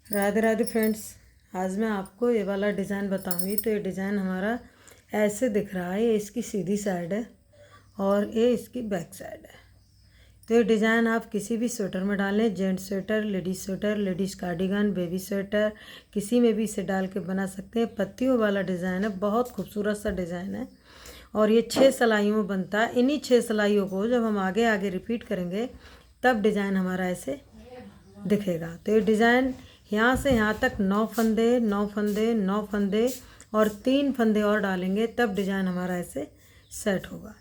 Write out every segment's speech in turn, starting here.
Radhe Radhe friends. आज मैं आपको ये वाला डिज़ाइन बताऊंगी। तो ये डिज़ाइन हमारा ऐसे दिख रहा है। ये इसकी सीधी साइड है और ये इसकी बैक साइड है। तो ये डिज़ाइन आप किसी भी स्वेटर में डालें, gents sweater, ladies cardigan, baby sweater, किसी में भी इसे डाल के बना सकते हैं। पत्तियों वाला डिज़ाइन है, बहुत खूबसूरत सा डिज़ाइन है और ये 6 सिलाइयों में बनता है। इन्हीं 6 सिलाइयों को जब हम आगे आगे रिपीट करेंगे तब डिज़ाइन हमारा ऐसे दिखेगा। तो ये डिज़ाइन यहाँ से यहाँ तक 9 फंदे 9 फंदे 9 फंदे और 3 फंदे और डालेंगे तब डिज़ाइन हमारा ऐसे सेट होगा।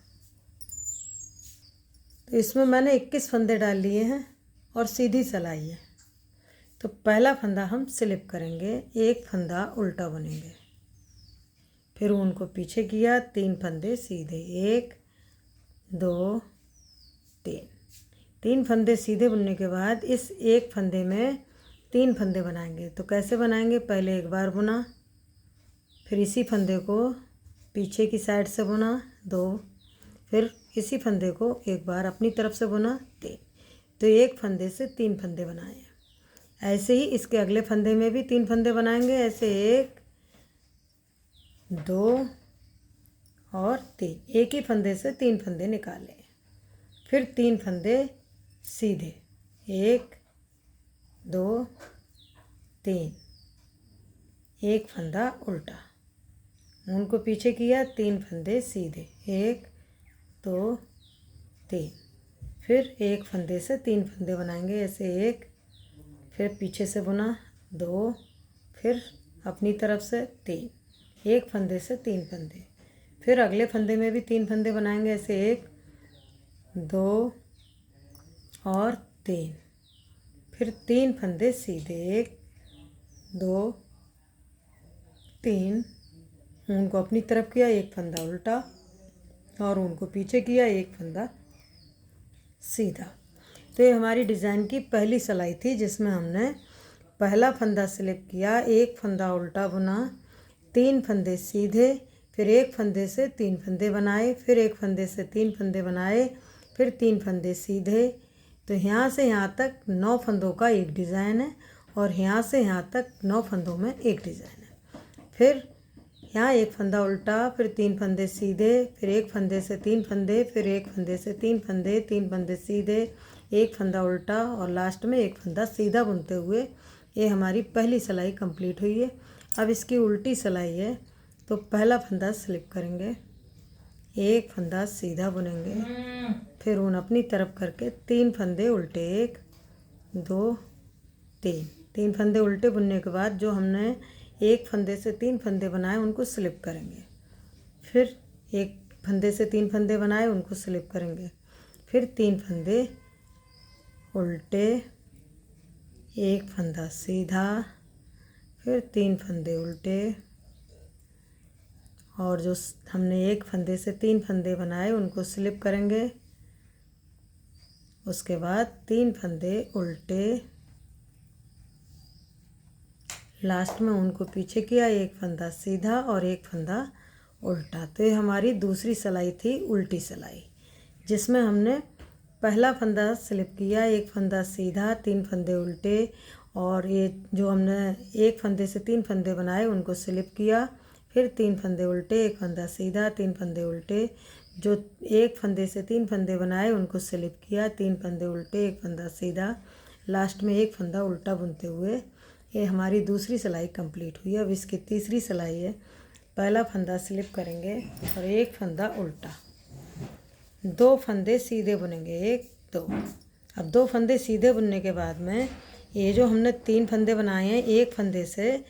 तो इसमें मैंने 21 फंदे डाल लिए हैं और सीधी सिलाई है। तो पहला फंदा हम स्लिप करेंगे, एक फंदा उल्टा बुनेंगे, फिर उनको पीछे किया, 3 फंदे सीधे, 1 2 3 फंदे सीधे बुनने के बाद इस एक फंदे में 3 फंदे बनाएंगे। तो कैसे बनाएंगे? पहले एक बार बुना, फिर इसी फंदे को पीछे की साइड से बुना 2, फिर इसी फंदे को एक बार अपनी तरफ से बुना 3। तो एक फंदे से 3 फंदे बनाए। ऐसे ही इसके अगले फंदे में भी 3 फंदे बनाएंगे। ऐसे 1 2 और 3, एक ही फंदे से 3 फंदे निकाले, फिर 3 फंदे सीधे, 1 2 3, एक फंदा उल्टा, उनको पीछे किया, 3 फंदे सीधे, 1 2 3, फिर एक फंदे से 3 फंदे बनाएंगे। ऐसे 1, फिर पीछे से बुना 2, फिर अपनी तरफ से 3, एक फंदे से 3 फंदे, फिर अगले फंदे में भी 3 फंदे बनाएंगे। ऐसे 1 2 और 3, फिर 3 फंदे सीधे, 1 2 3, उनको अपनी तरफ किया, एक फंदा उल्टा और उनको पीछे किया, एक फंदा सीधा। तो ये हमारी डिज़ाइन की पहली सिलाई थी जिसमें हमने पहला फंदा स्लिप किया, एक फंदा उल्टा बुना, 3 फंदे सीधे, फिर एक फंदे से 3 फंदे बनाए, फिर एक फंदे से 3 फंदे बनाए, फिर 3 फंदे सीधे। तो यहाँ से यहाँ तक 9 फंदों का एक डिज़ाइन है और यहाँ से यहाँ तक 9 फंदों में एक डिज़ाइन है। फिर यहाँ एक फंदा उल्टा, फिर 3 फंदे सीधे, फिर एक फंदे से 3 फंदे, फिर एक फंदे से 3 फंदे, 3 फंदे सीधे, एक फंदा उल्टा और लास्ट में एक फंदा सीधा बुनते हुए ये हमारी पहली सिलाई कंप्लीट हुई है। अब इसकी उल्टी सिलाई है। तो पहला फंदा स्लिप करेंगे, एक फंदा सीधा बुनेंगे, फिर ऊन अपनी तरफ करके 3 फंदे उल्टे, 1 2 3 फंदे उल्टे बुनने के बाद जो हमने एक फंदे से 3 फंदे बनाए उनको स्लिप करेंगे, फिर एक फंदे से 3 फंदे बनाए उनको स्लिप करेंगे, फिर 3 फंदे उल्टे, एक फंदा सीधा, फिर 3 फंदे उल्टे और जो हमने एक फंदे से 3 फंदे बनाए उनको स्लिप करेंगे। उसके बाद 3 फंदे उल्टे, लास्ट में उनको पीछे किया, एक फंदा सीधा और एक फंदा उल्टा। तो ये हमारी दूसरी सिलाई थी, उल्टी सिलाई, जिसमें हमने पहला फंदा स्लिप किया, एक फंदा सीधा, 3 फंदे उल्टे और ये जो हमने एक फंदे से 3 फंदे बनाए उनको स्लिप किया, फिर 3 फंदे उल्टे, एक फंदा सीधा, 3 फंदे उल्टे, जो एक फंदे से 3 फंदे बनाए उनको स्लिप किया, 3 फंदे उल्टे, एक फंदा सीधा, लास्ट में एक फंदा उल्टा बुनते हुए ये हमारी दूसरी सिलाई कंप्लीट हुई। अब इसकी तीसरी सिलाई है। पहला फंदा स्लिप करेंगे और एक फंदा उल्टा, 2 फंदे सीधे बुनेंगे, 1 2। अब 2 फंदे सीधे बुनने के बाद में ये जो हमने 3 फंदे बनाए हैं एक फंदे से,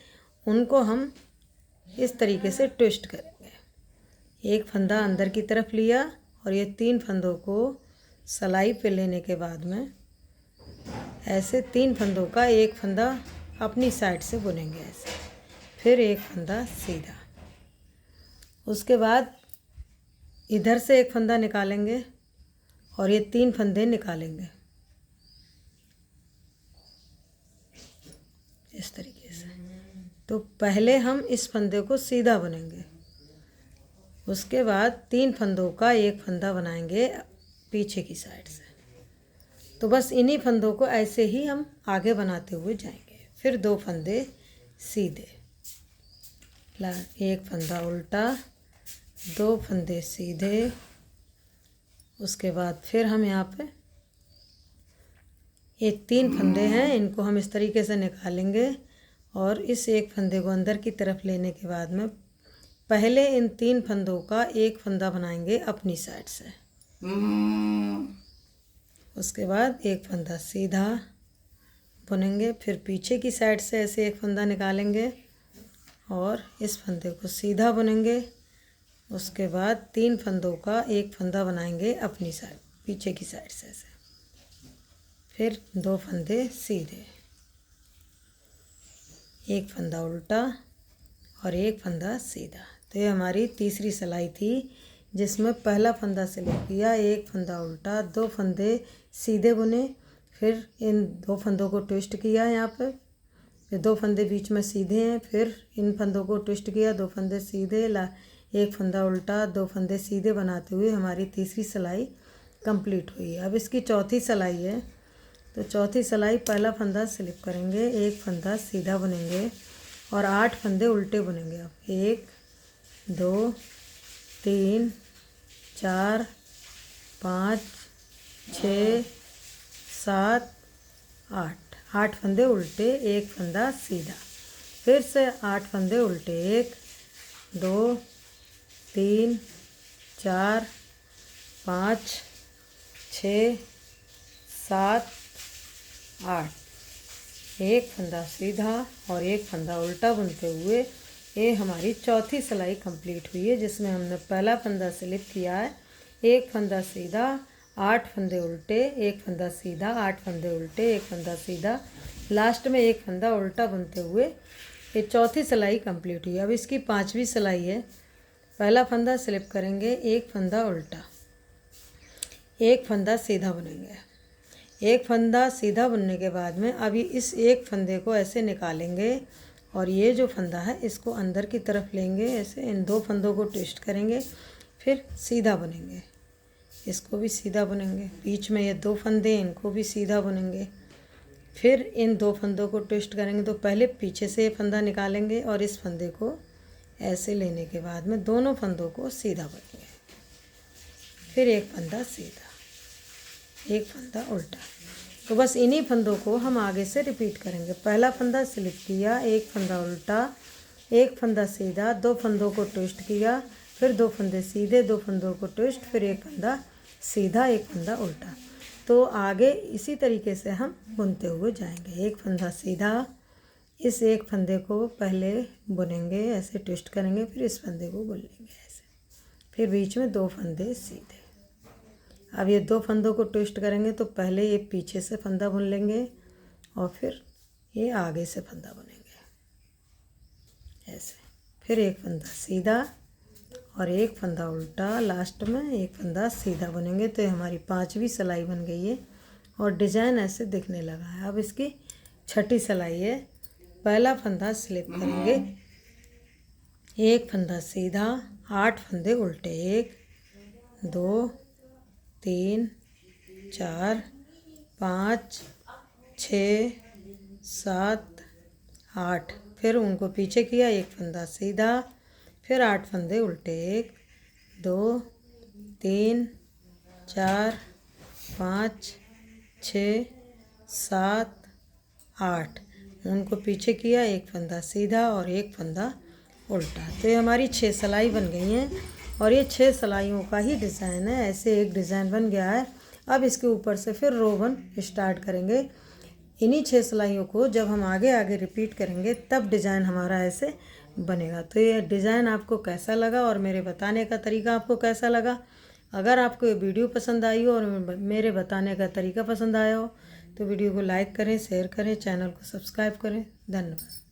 उनको हम इस तरीके से ट्विस्ट करेंगे। एक फंदा अंदर की तरफ लिया और ये 3 फंदों को सिलाई पे लेने के बाद में ऐसे 3 फंदों का एक फंदा अपनी साइड से बुनेंगे ऐसे, फिर एक फंदा सीधा। उसके बाद इधर से एक फंदा निकालेंगे और ये 3 फंदे निकालेंगे इस तरीके से। तो पहले हम इस फंदे को सीधा बुनेंगे, उसके बाद 3 फंदों का एक फंदा बनाएंगे पीछे की साइड से। तो बस इन्हीं फंदों को ऐसे ही हम आगे बनाते हुए जाएंगे। फिर 2 फंदे सीधे, एक फंदा उल्टा, 2 फंदे सीधे। उसके बाद फिर हम यहाँ पे ये 3 फंदे हैं, इनको हम इस तरीके से निकालेंगे और इस एक फंदे को अंदर की तरफ लेने के बाद में पहले इन 3 फंदों का एक फंदा बनाएंगे अपनी साइड से। उसके बाद एक फंदा सीधा बुनेंगे, फिर पीछे की साइड से ऐसे एक फंदा निकालेंगे और इस फंदे को सीधा बुनेंगे। उसके बाद 3 फंदों का एक फंदा बनाएंगे अपनी साइड, पीछे की साइड से ऐसे, फिर 2 फंदे सीधे, एक फंदा उल्टा और एक फंदा सीधा। तो ये हमारी तीसरी सिलाई थी जिसमें पहला फंदा सिलेक्ट किया, एक फंदा उल्टा, 2 फंदे सीधे बुने, फिर इन 2 फंदों को ट्विस्ट किया यहाँ पे, फिर 2 फंदे बीच में सीधे हैं, फिर इन फंदों को ट्विस्ट किया, 2 फंदे सीधे, एक फंदा उल्टा, 2 फंदे सीधे बनाते हुए हमारी तीसरी सिलाई कंप्लीट हुई। अब इसकी चौथी सिलाई है, तो चौथी सिलाई पहला फंदा स्लिप करेंगे, एक फंदा सीधा बुनेंगे और 8 फंदे उल्टे बुनेंगे। अब 1 2 3 4 5 6 7 8 फंदे उल्टे, एक फंदा सीधा, फिर से 8 फंदे उल्टे, 1 2 3 4 5 6 7 8, एक फंदा सीधा और एक फंदा उल्टा बुनते हुए ये हमारी चौथी सिलाई कंप्लीट हुई है, जिसमें हमने पहला फंदा स्लिप किया है, एक फंदा सीधा, 8 फंदे उल्टे, एक फंदा सीधा, 8 फंदे उल्टे, एक फंदा सीधा, लास्ट में एक फंदा उल्टा बुनते हुए ये चौथी सिलाई कंप्लीट हुई। अब इसकी 5वीं सिलाई है, पहला फंदा स्लिप करेंगे, एक फंदा उल्टा, एक फंदा सीधा बुनेंगे, एक फंदा सीधा बुनने के बाद में अभी इस एक फंदे को ऐसे निकालेंगे और ये जो फंदा है इसको अंदर की तरफ लेंगे, ऐसे इन 2 फंदों को ट्विस्ट करेंगे, फिर सीधा बुनेंगे, इसको भी सीधा बुनेंगे, बीच में ये 2 फंदे इनको भी सीधा बुनेंगे, फिर इन 2 फंदों को ट्विस्ट करेंगे। तो पहले पीछे से ये फंदा निकालेंगे और इस फंदे को ऐसे लेने के बाद में दोनों फंदों को सीधा बुनेंगे, फिर एक फंदा सीधा, एक फंदा उल्टा। तो बस इन्हीं फंदों को हम आगे से रिपीट करेंगे। पहला फंदा स्लिप किया, एक फंदा उल्टा, एक फंदा सीधा, 2 फंदों को ट्विस्ट किया, फिर 2 फंदे सीधे, 2 फंदों को ट्विस्ट, फिर एक फंदा सीधा, एक फंदा उल्टा। तो आगे इसी तरीके से हम बुनते हुए जाएंगे। एक फंदा सीधा, इस एक फंदे को पहले बुनेंगे, ऐसे ट्विस्ट करेंगे, फिर इस फंदे को बुन लेंगे ऐसे, फिर बीच में 2 फंदे सीधे। अब ये 2 फंदों को ट्विस्ट करेंगे तो पहले ये पीछे से फंदा बुन लेंगे और फिर ये आगे से फंदा बुनेंगे ऐसे, फिर एक फंदा सीधा और एक फंदा उल्टा, लास्ट में एक फंदा सीधा बुनेंगे। तो ये हमारी 5वीं सिलाई बन गई है और डिज़ाइन ऐसे दिखने लगा है। अब इसकी 6ठी सिलाई है, पहला फंदा स्लिप करेंगे, एक फंदा सीधा, 8 फंदे उल्टे, 1 2 3 4 5 6 7 8, फिर उनको पीछे किया, एक फंदा सीधा, फिर 8 फंदे उल्टे, 1 2 3 4 5 6 7 8, उनको पीछे किया, एक फंदा सीधा और एक फंदा उल्टा। तो ये हमारी 6 सिलाई बन गई हैं और ये 6 सिलाइयों का ही डिज़ाइन है। ऐसे एक डिज़ाइन बन गया है। अब इसके ऊपर से फिर रोवन स्टार्ट करेंगे। इन्हीं 6 सिलाइयों को जब हम आगे आगे रिपीट करेंगे तब डिज़ाइन हमारा ऐसे बनेगा। तो ये डिज़ाइन आपको कैसा लगा और मेरे बताने का तरीका आपको कैसा लगा? अगर आपको ये वीडियो पसंद आई हो और मेरे बताने का तरीका पसंद आया हो तो वीडियो को लाइक करें, शेयर करें, चैनल को सब्सक्राइब करें। धन्यवाद।